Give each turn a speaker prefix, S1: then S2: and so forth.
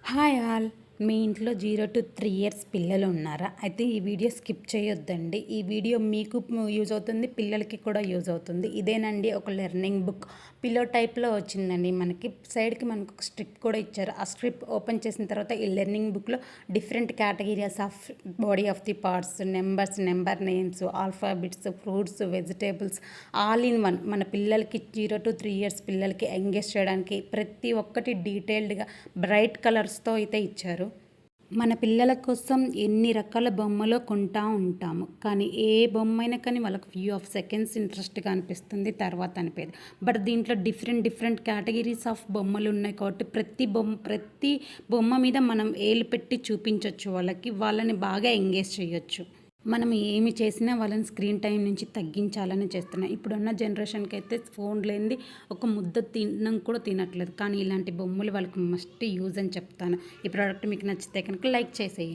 S1: Hi all. మీ ఇంట్లో 0 to 3 years పిల్లలు ఉన్నారా? అయితే ఈ వీడియో స్కిప్ చేయొద్దండి. ఈ వీడియో మీకు యూజ్ అవుతుంది, పిల్లలకి కూడా యూజ్ అవుతుంది. ఇదేనండి ఒక లెర్నింగ్ బుక్. పిల్లో టైప్‌లో వచ్చిందండి మనకి. సైడ్‌కి మనకు ఒక స్ట్రిప్ కూడా ఇచ్చారు. ఆ స్ట్రిప్ ఓపెన్ చేసిన తర్వాత ఈ లెర్నింగ్ బుక్‌లో different categories of body of the parts, numbers, number names, alphabets, fruits, vegetables all in one. మన పిల్లలకి 0 to 3 ఇయర్స్ పిల్లలకి ఎంగేజ్ చేయడానికి ప్రతి ఒక్కటి డీటెయిల్డ్‌గా బ్రైట్ కలర్స్‌తో అయితే ఇచ్చారు. మన పిల్లల కోసం ఎన్ని రకాల బొమ్మలో కొంటా ఉంటాము. కానీ ఏ బొమ్మైనా కానీ వాళ్ళకి ఫ్యూ ఆఫ్ సెకండ్స్ ఇంట్రెస్ట్‌గా అనిపిస్తుంది. తర్వాత అనిపియదు. బట్ దీంట్లో డిఫరెంట్ కేటగిరీస్ ఆఫ్ బొమ్మలు ఉన్నాయి కాబట్టి ప్రతి బొమ్మ మీద మనం ఏలు పెట్టి చూపించొచ్చు వాళ్ళకి. వాళ్ళని బాగా ఎంగేజ్ చేయొచ్చు. మనం ఏమి చేసినా వాళ్ళని స్క్రీన్ టైం నుంచి తగ్గించాలని చేస్తున్నాం. ఇప్పుడున్న జనరేషన్‌కి అయితే ఫోన్ లేనిది ఒక ముద్ద తినడం కూడా తినట్లేదు. కానీ ఇలాంటి బొమ్మలు వాళ్ళకి మస్ట్ యూజ్ అని చెప్తాను. ఈ ప్రోడక్ట్ మీకు నచ్చితే కనుక లైక్ చేసేయండి.